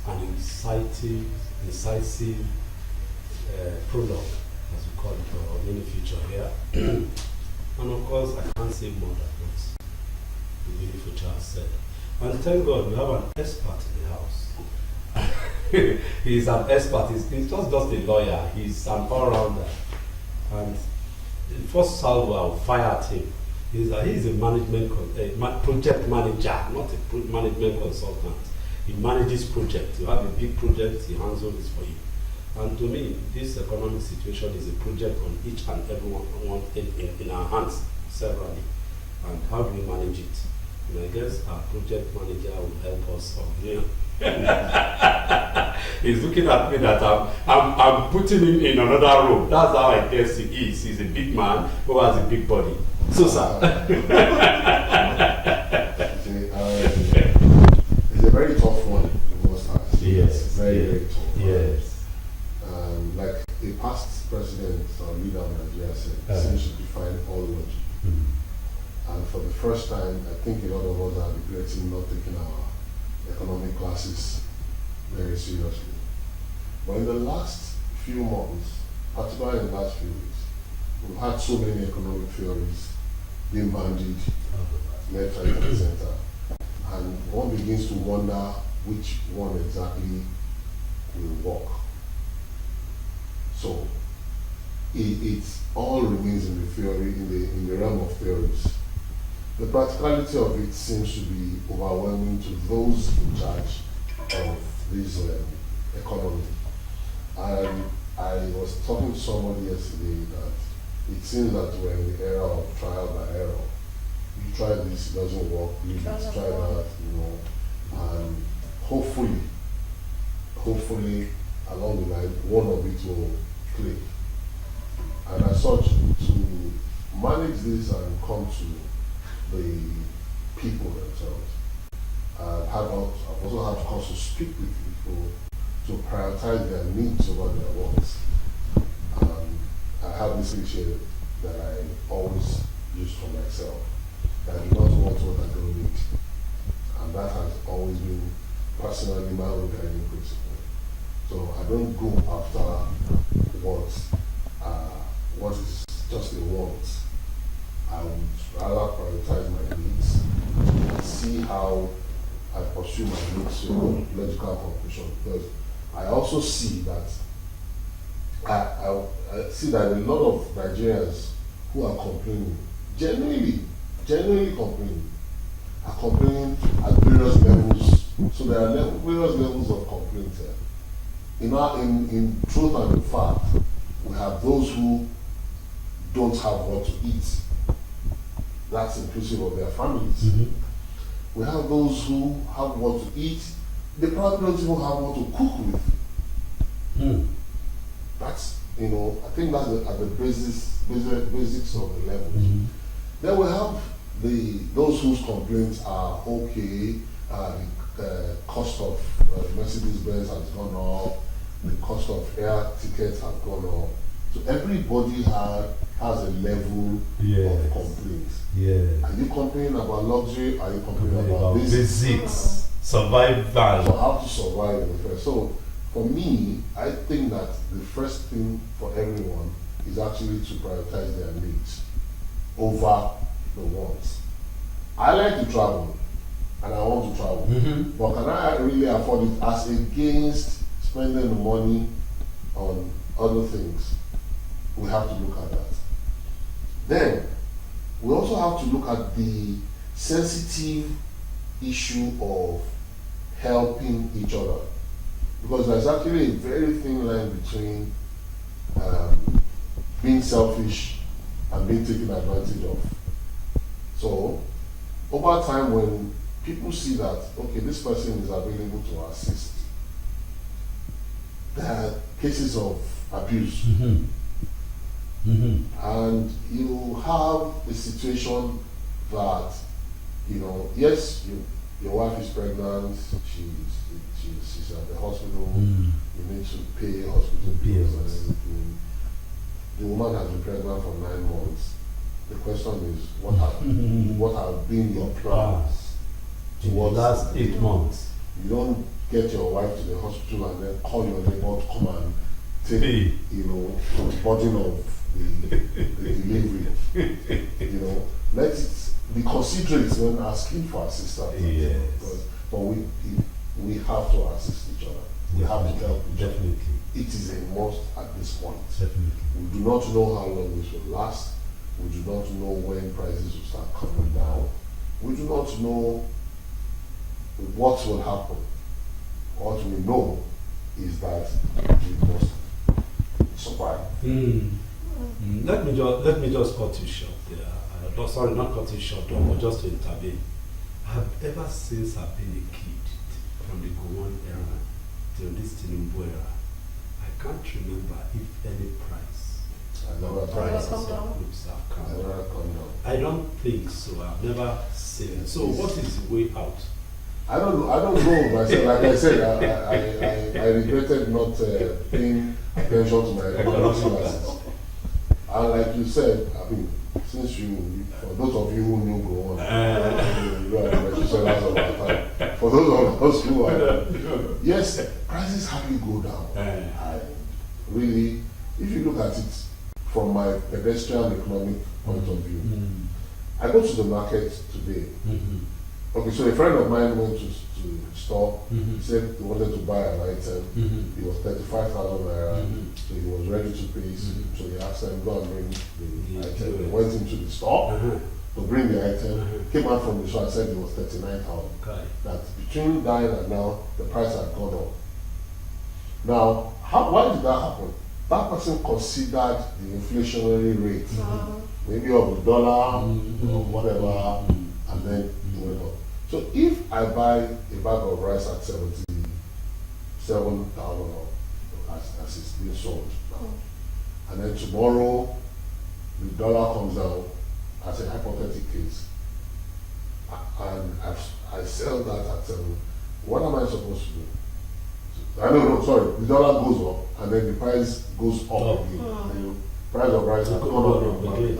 an incisive prologue, as we call it, or mini feature here. And of course, I can't say more than what the mini feature has said. And thank God we have an expert in the house. He's an expert. He's just a lawyer. He's an all-rounder. And the first salvo I'll fire at him is that he's a project manager, not a management consultant. He manages projects. You have a big project, he handles this for you. And to me, this economic situation is a project on each and every one in our hands severally. And how do we manage it? And I guess our project manager will help us on here. He's looking at me that I'm putting him in another room. That's how I guess he is. He's a big man who has a big body. So, sir. It's a very tough one, most times. Yes. Very tough. Yes. Like a past president or leader of Nigeria said, seems to define all logic. And for the first time, I think a lot of us are regretting not taking our economic classes very seriously. But in the last few months, particularly in the last few weeks, we've had so many economic theories being bandied left, right, and center. And one begins to wonder which one exactly will work. So it all remains in the theory, in the realm of theories. The practicality of it seems to be overwhelming to those in charge of this economy. And I was talking to somebody yesterday that it seems that we're in the era of trial by error. You try this, it doesn't work, you try that, and hopefully, along the line, one of it will click. And as such, to manage this and come to the people themselves, I've also had cause to speak with people to prioritize their needs over their wants. I have this cliche that I always use for myself. I do not want what I don't need. And that has always been personally my own guiding principle. So I don't go after what is just a want. I would rather prioritize my needs and see how I pursue my needs to a logical conclusion. Because I also see that I see that a lot of Nigerians who are complaining, genuinely complaining, are complaining at various levels. So there are various levels of complaints here. In truth and in fact, we have those who don't have what to eat. That's inclusive of their families. We have those who have what to eat. They probably don't even have what to cook with. That's, I think that's at the basics of the levels. Then we have those whose complaints are okay. The cost of Mercedes-Benz has gone up. The cost of air tickets have gone up. So everybody has a level of complaints. Are you complaining about luxury? Are you complaining about basics? Survival. So how to survive in the first. So for me, I think that the first thing for everyone is actually to prioritize their needs over the wants. I like to travel and I want to travel. But can I really afford it as against spending the money on other things? We have to look at that. Then, we also have to look at the sensitive issue of helping each other. Because there's actually a very thin line between being selfish and being taken advantage of. So, over time, when people see that, okay, this person is available to assist, there are cases of abuse. And you have a situation that, yes, your wife is pregnant, she's at the hospital, you need to pay hospital bills and everything. The woman has been pregnant for 9 months. The question is, what have been your plans in the last 8 months? You don't get your wife to the hospital and then call your neighbor to come and take, the burden of the delivery. Let's be considerate when asking for assistance. Yes. But we have to assist each other. We have to help each other. Definitely. It is a must at this point. Definitely. We do not know how long this will last. We do not know when prices will start coming down. We do not know what will happen. What we know is that we must survive. Let me just cut you short there. Sorry, not cut you short, but just to intervene. Ever since I've been a kid, from the Gowon era till this Tinubu era, I can't remember if any price prices of goods have come down. I don't think so. I've never seen it. So what is the way out? I don't know myself. Like I said, I regretted not paying attention to my economic classes. And like you said, I mean, since for those of you who knew Gowon, you are the practitioners of our time. For those of us who are, yes, prices hardly go down. I really, if you look at it from my pedestrian economic point of view, I go to the market today. Okay, so a friend of mine went to the store. He said he wanted to buy an item. It was 35,000 naira. So he was ready to pay. So he asked them, go and bring the item. They went into the store to bring the item. Came out from the store and said it was 39,000. That between then and now, the price had gone up. Now, why did that happen? That person considered the inflationary rate, maybe of the dollar or whatever, and then it went up. So if I buy a bag of rice at 77,000 as it's being sold now, and then tomorrow the dollar comes down as a hypothetical case, and I sell that at 7, what am I supposed to do? The dollar goes up and then the price goes up again. The price of rice has gone up again.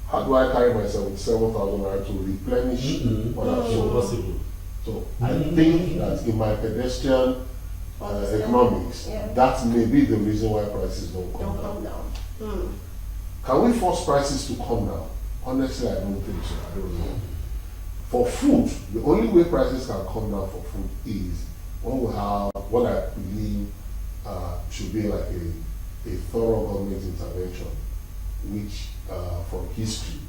How do I carry my 77,000 naira to replenish what I've sold? Possible. So I think that in my pedestrian economics, that may be the reason why prices don't come down. Can we force prices to come down? Honestly, I don't think so. I don't know. For food, the only way prices can come down for food is when we have what I believe should be like a thorough government intervention, which from history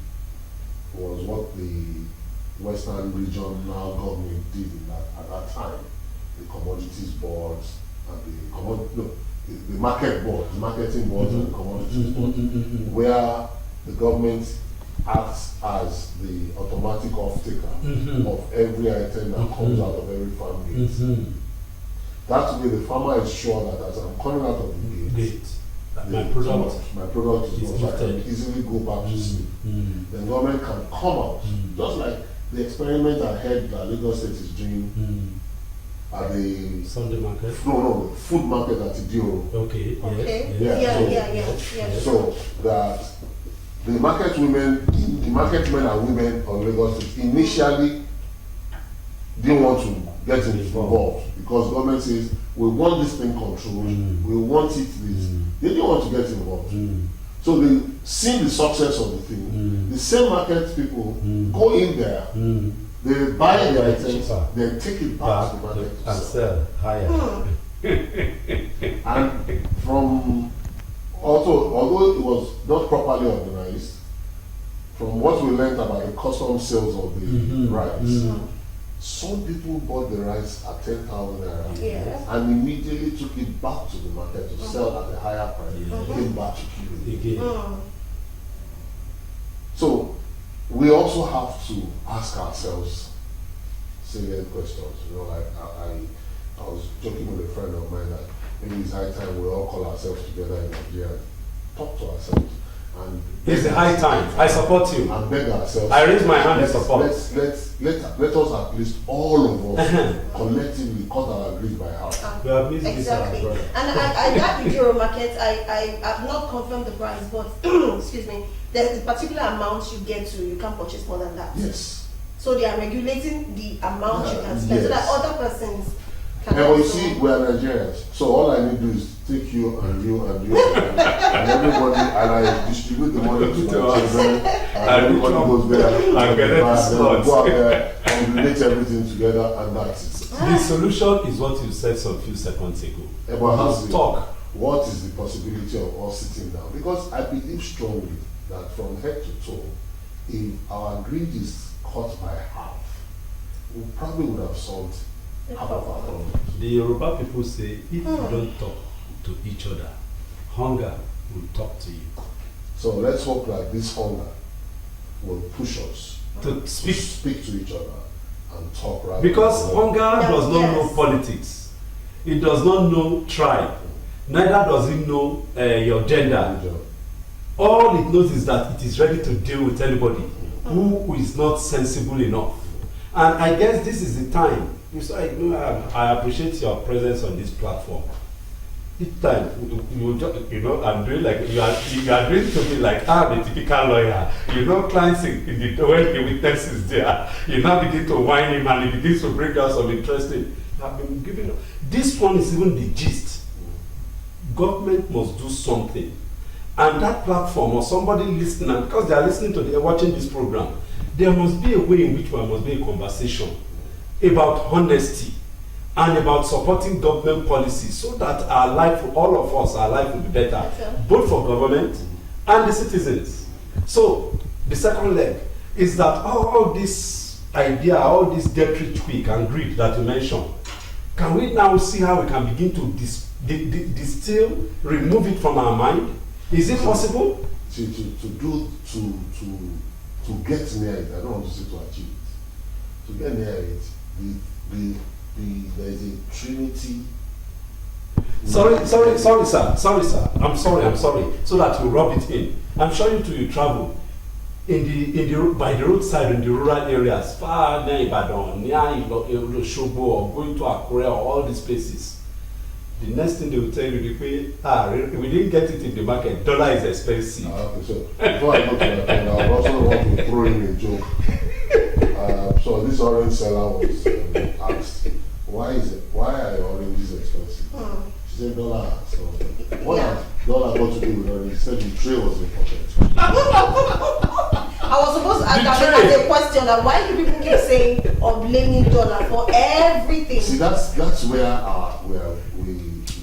was what the Western regional government did at that time. The commodities boards and the market boards, the marketing boards and the commodities boards, where the government acts as the automatic off-taker of every item that comes out of every farm gate. That way the farmer is sure that as I'm coming out of the gate, my product is gone, so I can easily go back to sleep. The government can come out, just like the experiment I heard that Lagos State is doing at the Sunday market. No, the food market at Idioro. So that the market men and women on Lagos State initially didn't want to get involved because government says we want this thing controlled, we want it this. They didn't want to get involved. So they see the success of the thing. The same market people go in there, they buy the items, then take it back to the market and sell higher. And from although it was not properly organized, from what we learned about the custom sales of the rice, some people bought the rice at 10,000 naira and immediately took it back to the market to sell at a higher price. Came back to kill it again. So we also have to ask ourselves salient questions. Like I was joking with a friend of mine that maybe it's high time we all call ourselves together in Nigeria and talk to ourselves. And it's the high time. I support you. And beg ourselves. I raise my hand in support. Let us at least all of us collectively cut our agrees by heart. Exactly. And I got the Euro market. I have not confirmed the price, but excuse me, there's a particular amount you get to. You can't purchase more than that. Yes. So they are regulating the amount you can spend so that Yes. other persons can And you also. see, we are Nigerians, so all I need to do is take you and you and you and everybody, and I distribute the money to my children, and everybody goes there, and get then it we go out there and relate everything together, and that's it. The solution is what you said some few seconds ago. But how's it? Talk. What is the possibility of us sitting down? Because I believe strongly that from head to toe, if our greed is cut by half, we probably would have solved half of our problems. The Yoruba people say, if you don't talk to each other, hunger will talk to you. So let's hope that this hunger will push us To to speak. speak to each other and talk right. Because now. hunger does not Yes. know politics. It does not know tribe. Neither does it know your gender. All it knows is that it is ready to deal with anybody who is not sensible enough. And I guess this is the time. I appreciate your presence on this platform. Each time I'm doing like you are doing to me like I'm a typical lawyer. Clients in the when the witness is there, you now begin to whine him and he begins to bring out some interesting. I've been giving this one is even the gist. Government must do something, and that platform or somebody listening, because they are listening to they're watching this program, there must be a way in which there must be a conversation about honesty and about supporting government policies so that our life, all of us, our life will be better, both for government and the citizens. So the second leg is that all this idea, all this get rich quick and greed that you mentioned, can we now see how we can begin to distill, remove it from our mind? Is it possible? To get near it, I don't want to say to achieve it. To get near it, there is a trinity. Sorry, sir. I'm sorry. So that you rub it in. I'm sure you travel by the roadside in the rural areas, far near Ibadan, near Osogbo, or going to Akure, or all these places. The next thing they will tell you, we didn't get it in the market. Dollar is expensive. Okay, so before I go to that point, I would also want to throw in a joke. So this orange seller was asked, why are oranges expensive? She said dollar. So what has dollar got to do with orange? She said the tray was important. I was supposed to ask a question that why do people keep saying or blaming dollar for everything? See, that's where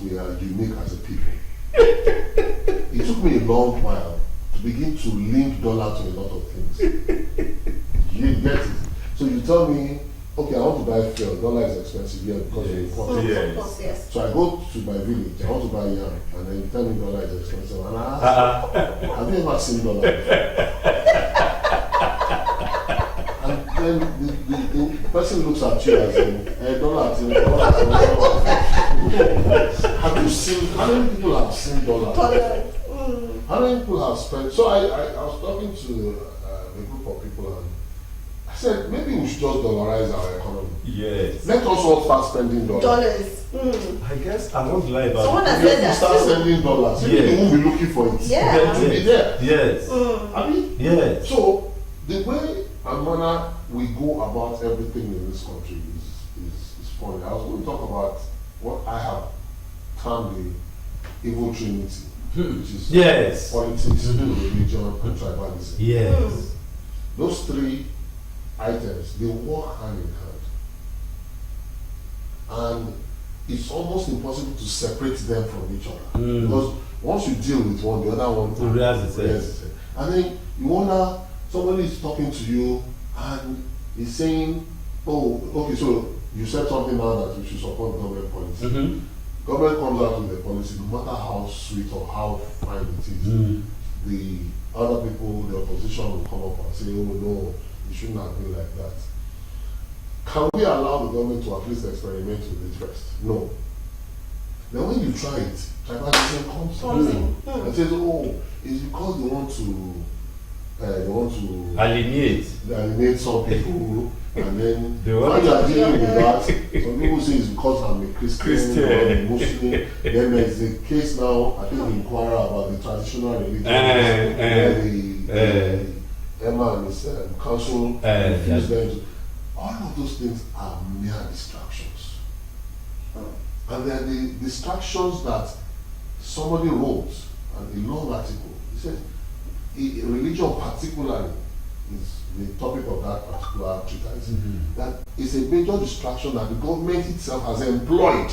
we are unique as a people. It took me a long while to begin to link dollar to a lot of things. You get it? So you tell me, okay, I want to buy fuel. Dollar is expensive here because of import. Of course, yes. So I go to my village. I want to buy yam, and then you tell me dollar is expensive, and I ask, have you ever seen dollar? And then the person looks at you as in, dollar. Have you seen? How many people have seen dollar? How many people have spent? So I was talking to a group of people, and I said maybe we should just dollarize our economy. Yes. Let us all start spending dollars. I guess I won't lie about Someone it. has If said you that start too. spending dollars, Yeah. you won't be looking for it. Yeah. It will be there. Yes. I mean, Yes. so the way and manner we go about everything in this country is funny. I was going to talk about what I have termed the evil trinity, which is Yes. politics, religion, and tribalism. Yes. Those three items, they work hand in hand. And it's almost impossible to separate them from each other. Because once you deal with one, the other one It rears its rears its head. And then you wonder, somebody is talking to you and is saying, oh, okay, so you said something now that we should support government policy. Government comes out with a policy, no matter how sweet or how fine it is, the other people, the opposition will come up and say, oh no, you shouldn't have been like that. Can we allow the government to at least experiment with it first? No. Then when you try it, tribalism comes in and says, oh, it's because they want to alienate some people, and then They when want you are dealing with that, some people say it's because I'm a Christian or a Muslim. Then there's a case now, I think, inquire about the traditional religion, Emma and his council refused them to. All of those things are mere distractions. And they are the distractions that somebody wrote and a long article. He said, religion particularly is the topic of that particular treatise. That is a major distraction that the government itself has employed.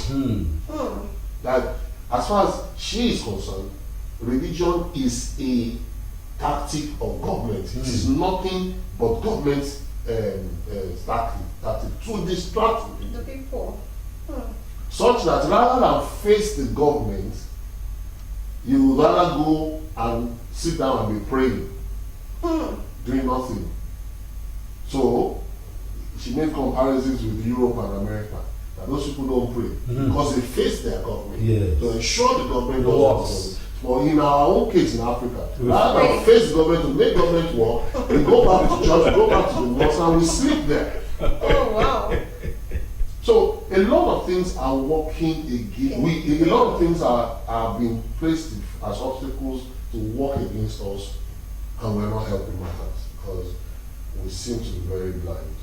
That as far as she is concerned, religion is a tactic of government. It is nothing but government tactic to distract The people. such that rather than face the government, you would rather go and sit down and be praying, doing nothing. So she made comparisons with Europe and America. That those people don't pray because they face their government to ensure the government does. But in our own case in Africa, rather than face the government to make government work, we go back to church, go back to the mosque, and we sleep there. Oh wow. So a lot of things are working against. A lot of things are being placed as obstacles to work against us, and we're not helping matters because we seem to be very blind.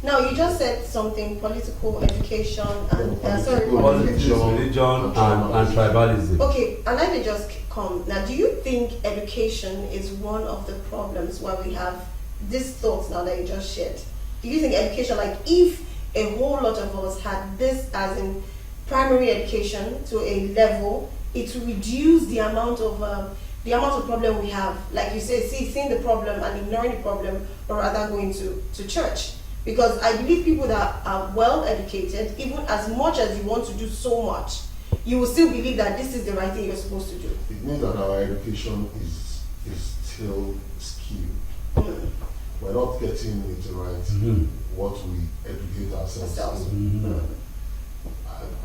Now you just said something: political education and Politics, religion, and tribalism. Okay, and let me just come. Now, do you think education is one of the problems why we have these thoughts now that you just shared? Do you think education, like if a whole lot of us had this as in primary education to a level, it will reduce the amount of problem we have? Like you say, seeing the problem and ignoring the problem, or rather going to church. Because I believe people that are well educated, even as much as you want to do so much, you will still believe that this is the right thing you're supposed to do. It means that our education is still skewed. We're not getting it right what we educate ourselves in.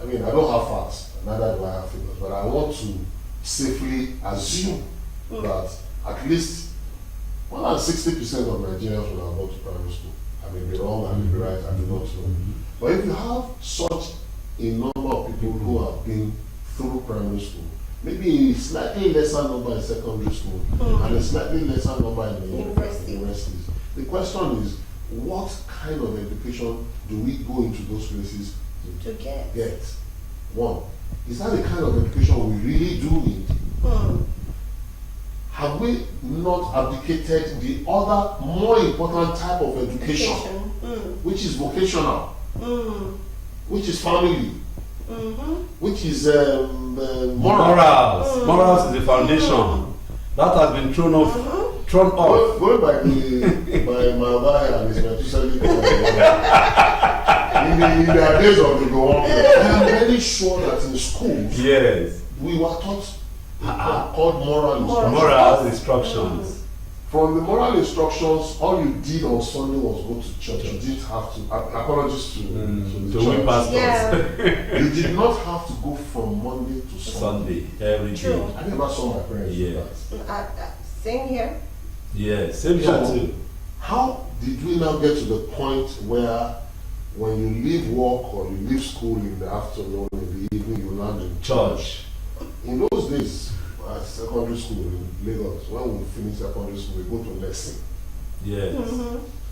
I mean, I don't have facts, neither do I have figures, but I want to safely assume that at least more than 60% of Nigerians will have gone to primary school. I may be wrong, I may be right, I do not know. But if you have such a number of people who have been through primary school, maybe a slightly lesser number in secondary school and a slightly lesser number in the universities. The question is, what kind of education do we go into those places to get? One, is that the kind of education we really do need? Have we not abdicated the other more important type of education. Which is vocational, which is family, which is morals. Morals is the foundation. That has been thrown off. Going by my other and his Methuselah in their days of the Gowon, I am very sure that in schools, we were taught called moral instructions. From the moral instructions, all you did on Sunday was go to church. You didn't have to. Apologies to the pastors. You did not have to go from Monday to Sunday every day. I never saw my parents do that. Same here. Yeah, same here too. How did we now get to the point where when you leave work or you leave school in the afternoon, in the evening, you land in church? In those days, at secondary school in Lagos, when we finish secondary school, we go to lesson. Yes.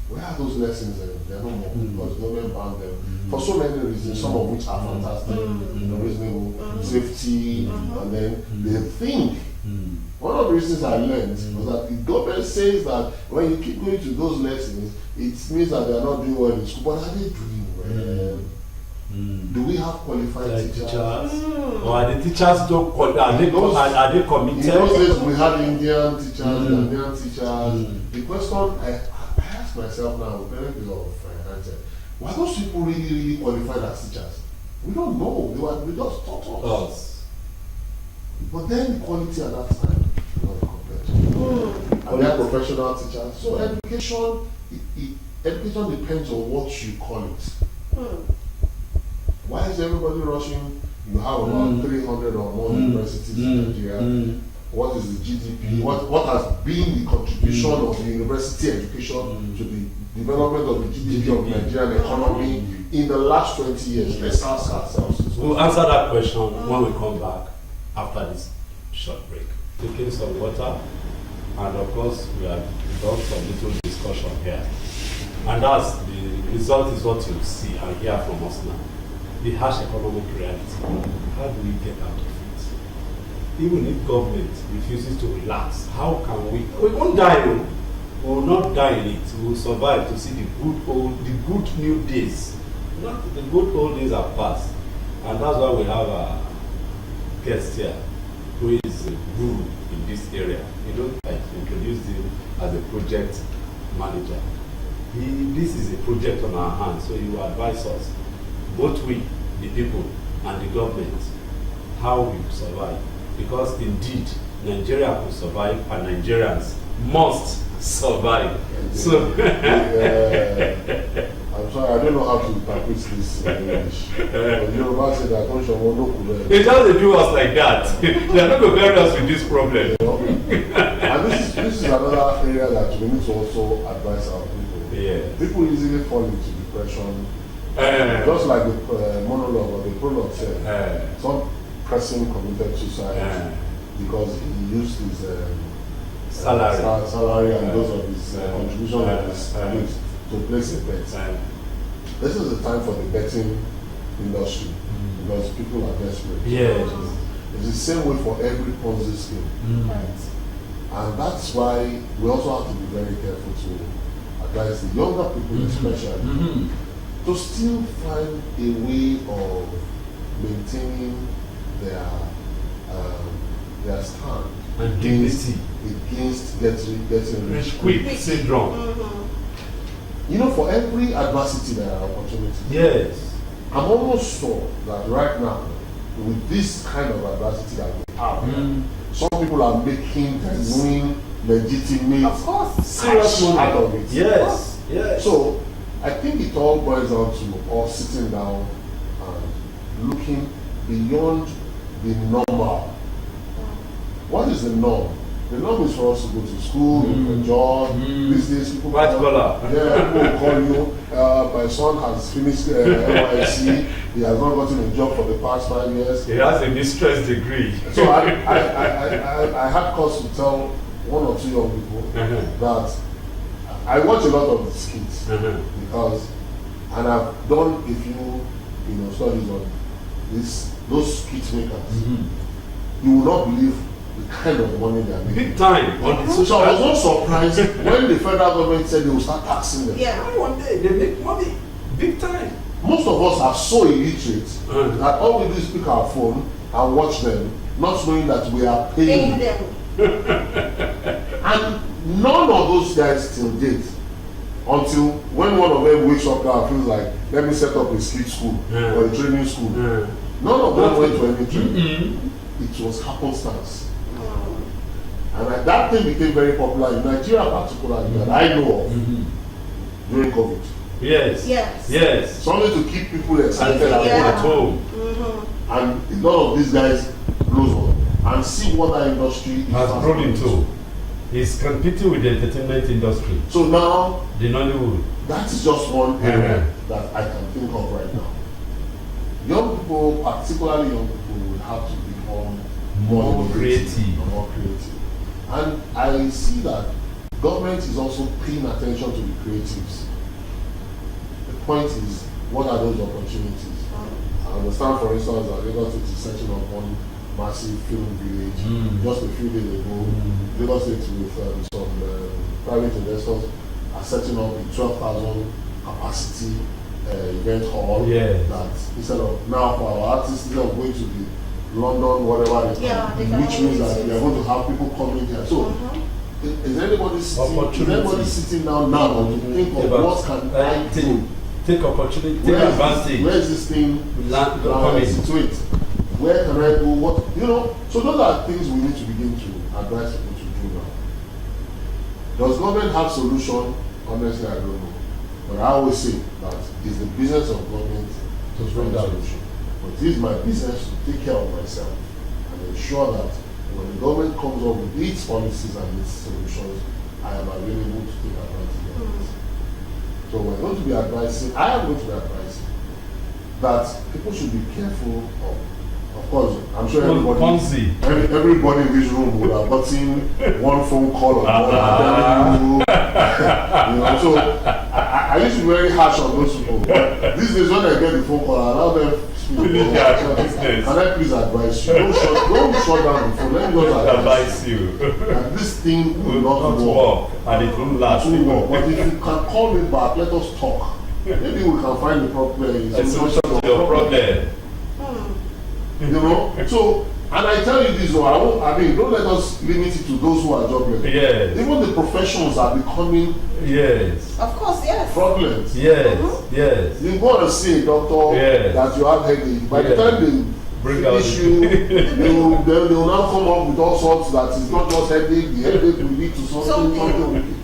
Where are those lessons? They're no more because government banned them for so many reasons, some of which are fantastic, reasonable, safety, and then they think. One of the reasons I learned was that the government says that when you keep going to those lessons, it means that they are not doing well in school. But are they doing well? Do we have qualified teachers? Or are the teachers don't are they committed? In those days we had Indian teachers, Ghanaian teachers. The question I ask myself now, with parents of hindsight, were those people really qualified as teachers? We don't know. They just taught us. But then the quality at that time was not compared to. And they are professional teachers. So education depends on what you call it. Why is everybody rushing? You have about 300 or more universities in Nigeria. What is the GDP? What has been the contribution of the university education to the development of the GDP of the Nigerian economy in the last 20 years? Let's ask ourselves. We'll answer that question when we come back after this short break. Taking some water. and of course we have done some little discussion here. And that's the result is what you see and hear from us now. The harsh economic reality. How do we get out of it? Even if government refuses to relax, how can we? We won't die. We will not die in it. We will survive to see the good new days. Not the good old days are past, and that's why we have a guest here who is a guru in this area. You don't like introduce him as a project manager. This is a project on our hands, so he will advise us, both we, the people, and the government, how we survive. Because indeed, Nigeria will survive, and Nigerians must survive. So, I'm sorry, I don't know how to interpret this in English. But Yoruba said that don't show no they just do us like that. They are not going to bury us with this problem. You know? And this is another area that we need to also advise our people. Yeah. People easily fall into depression. Just like the monologue or the prologue said, some person committed suicide because he used his salary and those of his contribution of his earnings to place a bet. This is the time for the betting industry because people are desperate. Yeah. It's the same way for every Ponzi scheme. And that's why we also have to be very careful to advise the younger people especially to still find a way of maintaining their stand against getting rich quick syndrome. You know, for every adversity there are opportunities. Yes. I'm almost sure that right now, with this kind of adversity that we have, some people are making genuine, legitimate, Of course. Serious money out of it. Yes. Yes. So I think it all boils down to us sitting down and looking beyond the normal. What is the norm? The norm is for us to go to school, look for a job. These days, people White collar. Yeah, people will call you. My son has finished NYSC. He has not gotten a job for the past 5 years. He has a mistress degree. So I had cause to tell one or two young people that I watch a lot of the skits because, and I've done a few, studies on those skit makers. You will not believe the kind of money they are making. Big time on the So social. I was not surprised when the federal government said they will start taxing them. Yeah. One day they make money. Big time. Most of us are so illiterate that all we do is pick our phone and watch them, not knowing that we are paying Paying them. And none of those guys till date, until when one of them wakes up now and feels like, let me set up a skit school or a training school. None of them went to any training. It was happenstance. And that thing became very popular in Nigeria particularly, that I know of during COVID. Yes. Yes. Yes. Something to keep people excited At about. home. And a lot of these guys blows on. And see what that industry Has grown into. He's competing with the entertainment industry. So now, The Nollywood. that is just one area that I can think of right now. Young people, particularly young people, will have to become More innovative creative. and more creative. And I see that government is also paying attention to the creatives. The point is, what are those opportunities? I understand, for instance, that Lagos State is setting up one massive film village. Just a few days ago, Lagos State with some private investors are setting up a 12,000 capacity event hall. Yes. That instead of now for our artists, instead of going to the London, whatever they Yeah, they can which means always that we are going to have people coming here. So is anybody Opportunity. sitting down now to think of what can I do? Take opportunity, take Where advantage. is this thing Coming. situate? Where can I go? What, so those are things we need to begin to advise people to do now. Does government have solution? Honestly, I don't know. But I always say that it's the business of government to find a solution. But it is my business to take care of myself and ensure that when the government comes up with its policies and its solutions, I am available to take advantage of it. So we're going to be advising, I am going to be advising that people should be careful of Of course, I'm sure everybody, Ponzi. everybody in this room would have gotten one phone call or more telling you, you know. So I used to be very harsh on those people. But these days, when I get the phone call, I allow them speak. Finish their business. Can I please advise you? Don't shut down the phone. Let me just Advise you. that this thing will not Not work. work, and it won't last. It will work. But if you can call me back, let us talk. Maybe we can find the problem. A solution to your problem. You know, so, and I tell you this, though, I mean, don't let us limit it to those who are jobless. Yes. Even the professions are becoming Yes. Of course, yes. fraudulent. Yes. Yes. You go and see a doctor Yes. that you have headache. By the Yes. time they Bring out finish you, they will now come up with all sorts that is not just headache. The headache will lead to something.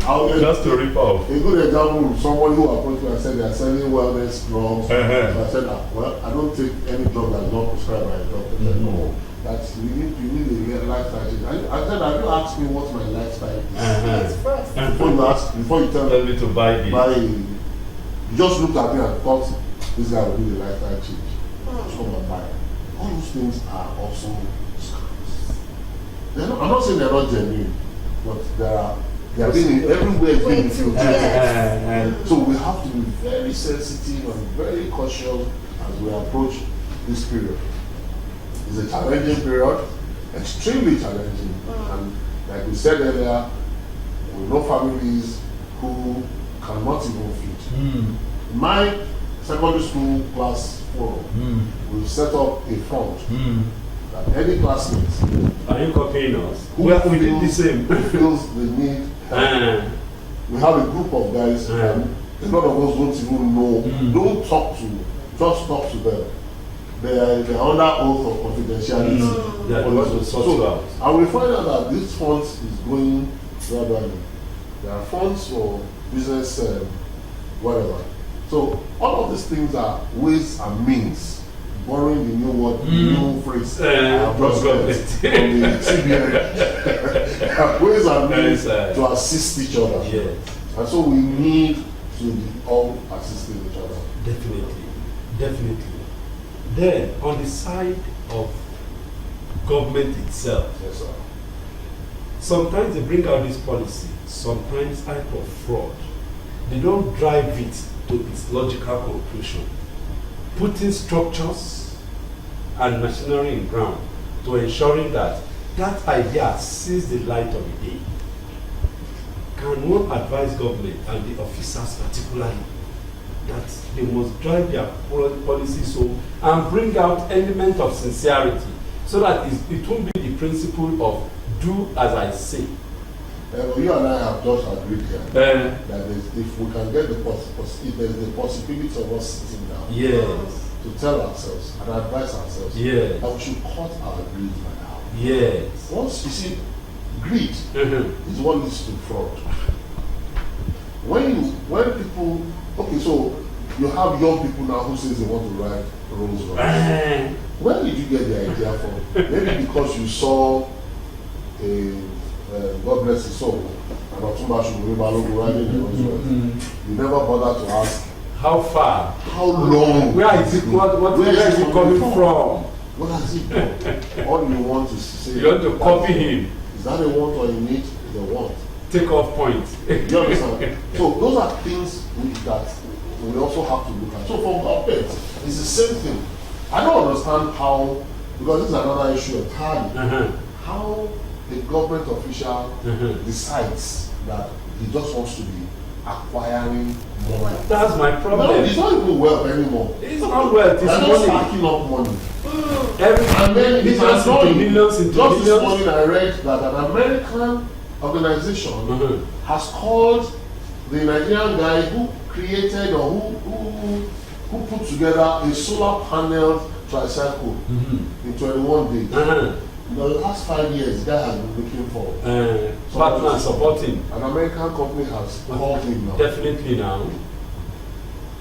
Just to rip off. A good example, someone who approached me and said they are selling wellness drugs. So I said, well, I don't take any drug that's not prescribed by a doctor. They said, no, that's, you need a lifestyle change. I said, have you asked me what my lifestyle is? Yes, first. Before you tell Tell me to buy this. you just looked at me and thought, this guy will need a lifestyle change. Just come and buy. All those things are also scams. I'm not saying they're not genuine, but they are being everywhere. It's being influenced. Yes. So we have to be very sensitive and very cautious as we approach this period. It's a challenging period, extremely challenging. And like we said earlier, we know families who cannot even feed. My secondary school class forum, we've set up a fund that any classmate Are you copying us? who We did the same. who feels they need help. We have a group of guys, and a lot of us don't even know. Don't talk to, just talk to them. They are under oath of confidentiality. They are the ones who sort you out. And we find out that this fund is going gradually. There are funds for business, whatever. So all of these things are ways and means. Borrowing the new word, new phrase. I've just got it from the CBN. Ways and means to assist each other. Yes. And so we need to be all assisting each other. Definitely. Definitely. Then, on the side of government itself, Yes, sir. sometimes they bring out this policy, sometimes type of fraud. They don't drive it to its logical conclusion. Putting structures and machinery in ground to ensuring that that idea sees the light of the day. Can one advise government and the officers particularly that they must drive their policies so and bring out element of sincerity so that it won't be the principle of do as I say. You and I have just agreed here that if we can get if there's the possibility of us sitting down Yes. to tell ourselves and advise ourselves Yes. that we should cut our greed by now. Yes. Once you see, greed is what leads to fraud. When people, okay, so you have young people now who says they want to ride Rolls Royce. Where did you get the idea from? Maybe because you saw God bless his soul, and Otumba Shuguri Balogun riding the Rolls Royce. You never bother to ask How far? how long. Where is it? Where is it coming from? What has he done? All you want to say. You want to copy him. Is that a want or a need? It's a want. Take off point. You understand? So those are things that we also have to look at. So for government, it's the same thing. I don't understand how, because this is another issue entirely, how a government official decides that he just wants to be acquiring money. That's my No, problem. it's not even wealth anymore. It's not wealth, They're it's just money. stacking up money. And And then then it's millions into annoying. millions into Just this millions. morning I read that an American organization has called the Nigerian guy who created or who put together a solar panel tricycle in 21 days. In the last 5 years, the guy has been looking for partner supporting. an American company has called him now. Definitely now.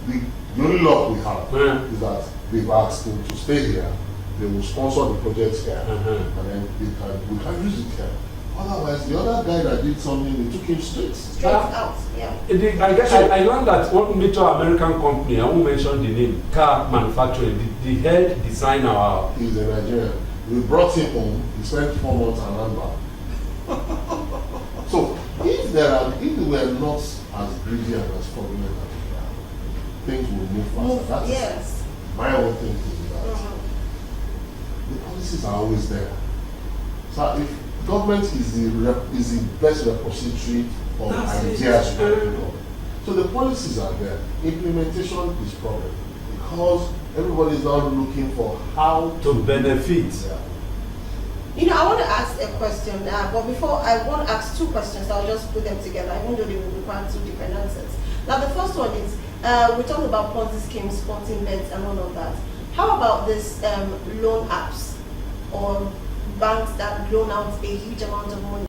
The only luck we have is that they've asked him to stay here. They will sponsor the project here, and then we can use it here. Otherwise, the other guy that did something, they took him straight. Straight out, yeah. I guess I learned that one major American company, I won't mention the name, car manufacturing, the head designer. He's a Nigerian. We brought him home. He spent 4 months and ran back. So if we were not as greedy and as fraudulent as we are, things will move faster. That is Yes. my own thinking is that the policies are always there. So if government is the best repository of That's ideas, it. so the policies are there. Implementation is problem because everybody is now looking for how To benefit. Yeah. You know, I want to ask a question, but before I want to ask two questions, I'll just put them together, even though they will require two different answers. Now, the first one is, we talked about Ponzi schemes, sporting bets, and all of that. How about this loan apps or banks that loan out a huge amount of money?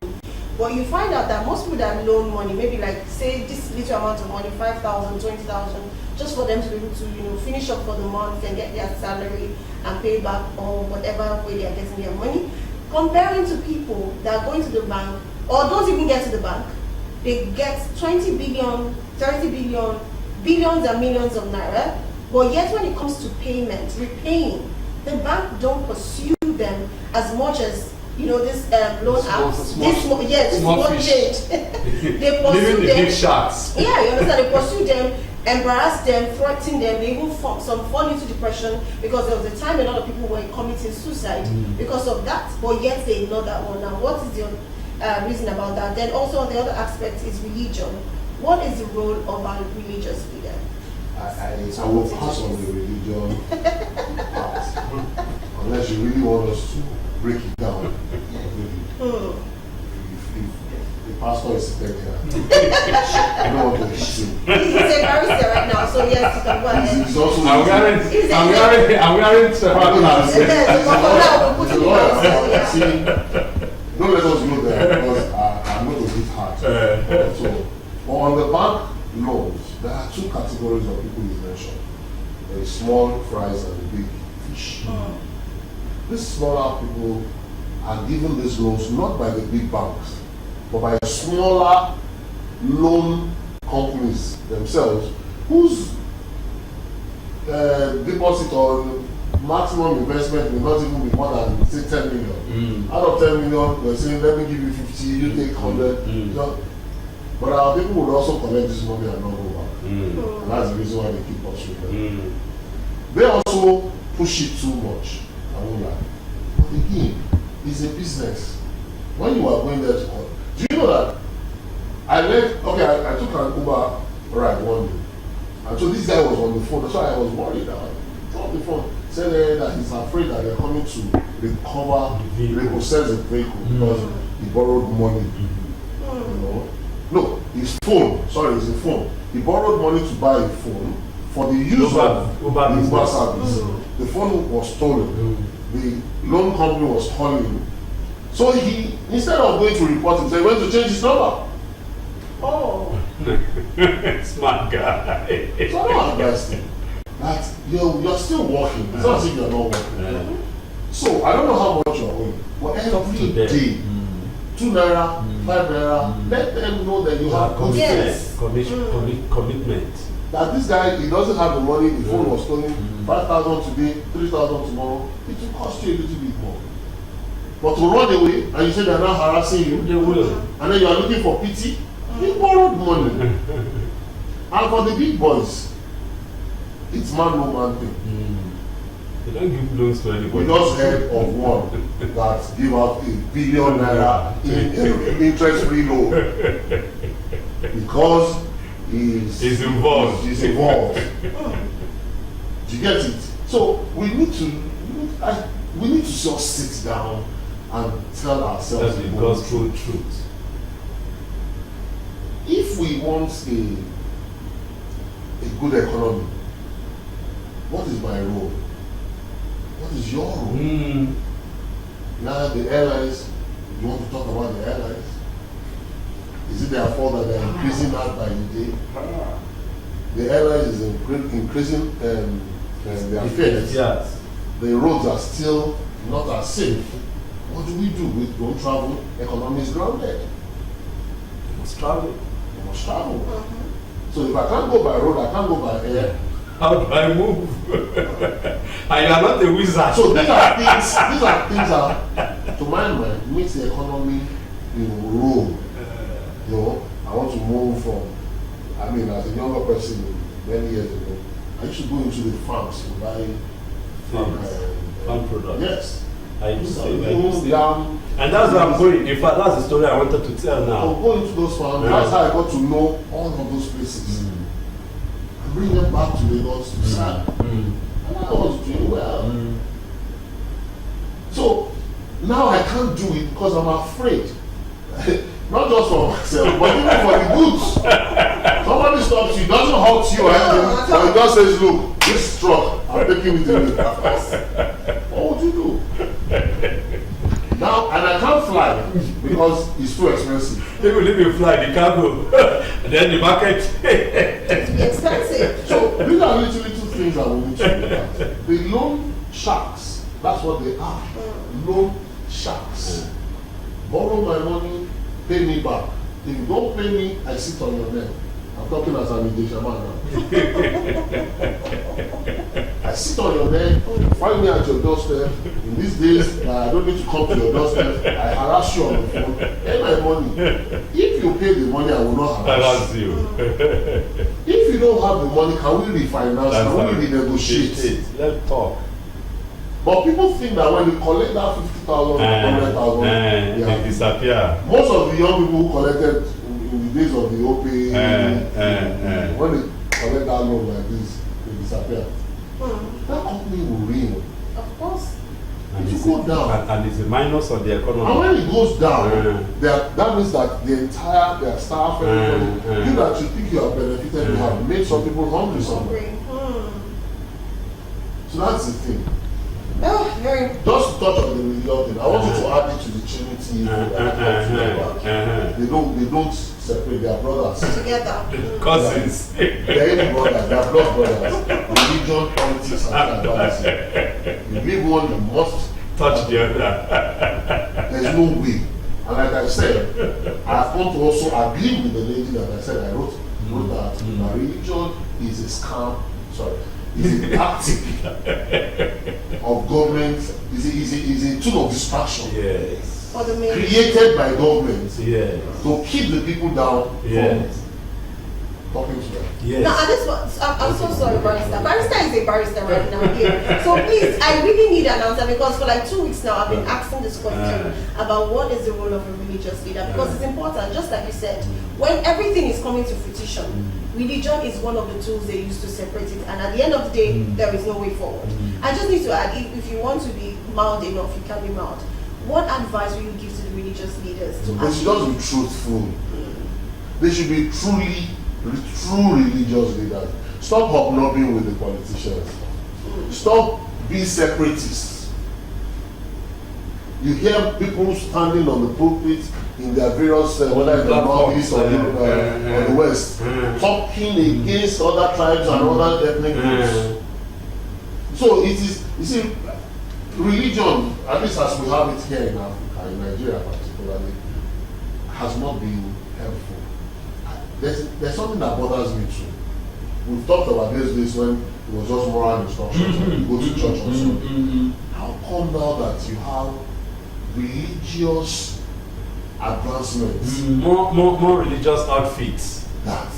But you find out that most people that loan money, maybe like say this little amount of money, 5,000, 20,000, just for them to be able to, finish up for the month and get their salary and pay back or whatever way they are getting their money. Comparing to people that are going to the bank or don't even get to the bank, they get 20 billion, 30 billion, billions and millions of naira, but yet when it comes to payment, repaying, the bank don't pursue them as much as this loan apps. Small fish. They pursue Living the them. big sharks. Yeah, you understand? They pursue them, embarrass them, threaten them. They even some fall into depression because there was a time a lot of people were committing suicide because of that. But yet they ignore that one. Now, what is your reason about that? Then also on the other aspect is religion. What is the role of our religious leader? I will pass on the religion part, unless you really want us to break it down. If the pastor is sitting here, I don't want to hit him. He's a barrister right now, so yes, you can go ahead. He's also I'm wearing several glasses. He's a lawyer. See, don't let us go there because I'm going to hit hard. So, on the bank loans, there are two categories of people you mentioned. There is small fries and the big fish. These smaller people are given these loans not by the big banks, but by smaller loan companies themselves, whose deposit on maximum investment will not even be more than say 10 million. Out of 10 million, we're saying let me give you 50, you take 100. But our people would also collect this money and not go back. And that's the reason why they keep pursuing them. They also push it too much. I won't lie. But again, it's a business. When you are going there to call, do you know that I took an Uber ride one day. And so this guy was on the phone. That's why I was worried. I dropped the phone. Said that he's afraid that they're coming to recover, repossess the vehicle because he borrowed money. No, his phone. Sorry, it's a phone. He borrowed money to buy a phone for the use of Uber service. The phone was stolen. The loan company was calling him. So he, instead of going to report him, he went to change his number. Oh. Smart guy. So I don't advise him that you're still working. It's not as if you're not working. So I don't know how much you're owing, but every day, 2 naira, 5 naira, let them know that you have commitment. That this guy, he doesn't have the money, the phone was stolen, 5,000 today, 3,000 tomorrow, it will cost you a little bit more. But to run away, and you say they're not harassing you, They will. and then you are looking for pity, you borrowed money. And for the big boys, it's man no man thing. They don't give loans to anybody. We just heard of one that give out $1 billion in interest-free loan because he's involved. He's involved. Do you get it? So we need to just sit down and tell ourselves the gospel truth. If we want a good economy, what is my role? What is your role? Now the airlines, you want to talk about the airlines? Is it their fault that they're increasing that by the day? The airlines is increasing their fares. Yes. The roads are still not as safe. What do? We don't travel, economy is grounded. You must travel. You must travel. So if I can't go by road, I can't go by air. How do I move? And you are not a wizard. So these are things that, to my mind, makes the economy, roll. I want to move from, as a younger person many years ago, I used to go into the farms to buy farm products. Yes. I used to. Yam. And that's where I'm going. In fact, that's the story I wanted to tell now. I'll go into those farms. That's how I got to know all of those places. And bring them back to Lagos to sell. And I was doing well. So now I can't do it because I'm afraid. Not just for myself, but even for the goods. Somebody stops you, doesn't hurt you or anything, but he just says, look, this truck, I'm taking it away. What would you do? Now, and I can't fly because it's too expensive. Even if you fly the cargo, then the market. It's expensive. So these are little things that we need to look at. The loan sharks, that's what they are. Loan sharks. Borrow my money, pay me back. If you don't pay me, I sit on your neck. I'm talking as an Egyptian man now. I sit on your neck, find me at your doorstep. In these days, I don't need to come to your doorstep. I harass you on the phone. Pay my money. If you pay the money, I will not harass you. If you don't have the money, can we refinance? Can we renegotiate? Let's talk. But people think that when you collect that 50,000, 100,000, they disappear. Most of the young people who collected in the days of the OP, when they collect that loan like this, they disappear. That company will ring. Of course. And it will go down. And it's a minus on the economy. And when it goes down, that means that the entire, their staff, everybody, you that you think you have benefited, you have made some people hungry somewhere. So that's the thing. Oh, very. Just to touch on the religion thing, I want you to add it to the Trinity. They don't separate their brothers. Together. Cousins. They're any brothers, they're blood brothers. Religion, politics, and tribalism. You leave one, you must touch the other. There's no way. And like I said, I've come to also agree with the lady that I said I wrote that religion is a scam. Is a tactic of government, is a tool of distraction. Yes. Created by government to keep the people down from talking to them. Yes. Now, I'm so sorry, Barrister. Barrister is a barrister right now here. So please, I really need an answer because for like 2 weeks now, I've been asking this question about what is the role of a religious leader because it's important, just like you said, when everything is coming to fruition, religion is one of the tools they use to separate it, and at the end of the day, there is no way forward. I just need to add, if you want to be mild enough, you can be mild. What advice will you give to the religious leaders? They should just be truthful. They should be true religious leaders. Stop hobnobbing with the politicians. Stop being separatists. You hear people standing on the pulpit in their various, whether in the northeast or the west, talking against other tribes and other ethnic groups. So it is, you see, religion, at least as we have it here in Africa, in Nigeria particularly, has not been helpful. There's something that bothers me too. We've talked about this when it was just moral instructions, you go to church on Sunday. How come now that you have religious advancements? More religious outfits. That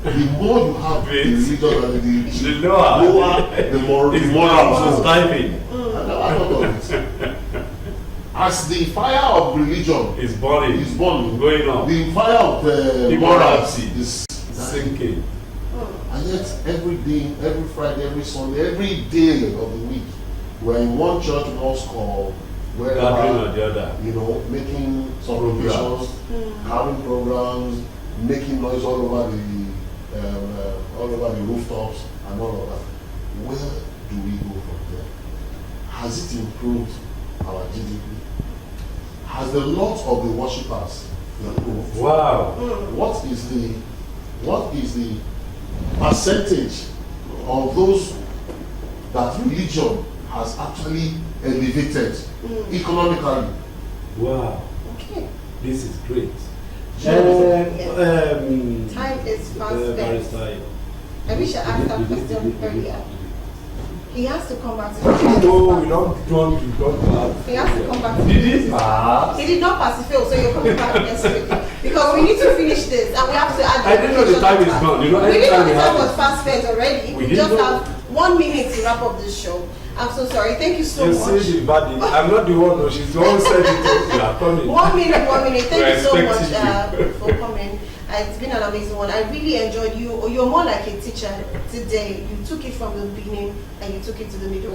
the more you have the religious and the lower the moral. I never thought of it. As the fire of religion is burning, going on, the fire of morality is sinking. And yet every day, every Friday, every Sunday, every day of the week, we're in one church, mosque, or wherever, making supplications, having programs, making noise all over the rooftops and all of that. Where do we go from there? Has it improved our GDP? Has the lot of the worshippers improved? Wow. What is the percentage of those that religion has actually elevated economically? Wow, Okay. this is great. Time is fast spent. Barrister, I wish I asked that question earlier. He has to come back to no, we don't have. He has to come back to Did he pass? He did not pass the fail, so you're coming back next week. Because we need to finish this and we have to add I didn't know the time is gone. You know, we didn't know anytime the we time have was fast spent already. We We didn't just know. have 1 minute to wrap up this show. I'm so sorry. Thank you so You much. see the body. I'm not the one, though. She's the one who said it. You are coming. 1 minute, 1 minute. Thank We're you so much expecting for coming. It's been an amazing one. I really enjoyed you. You're more like a teacher today. You took it from the beginning and you took it to the middle.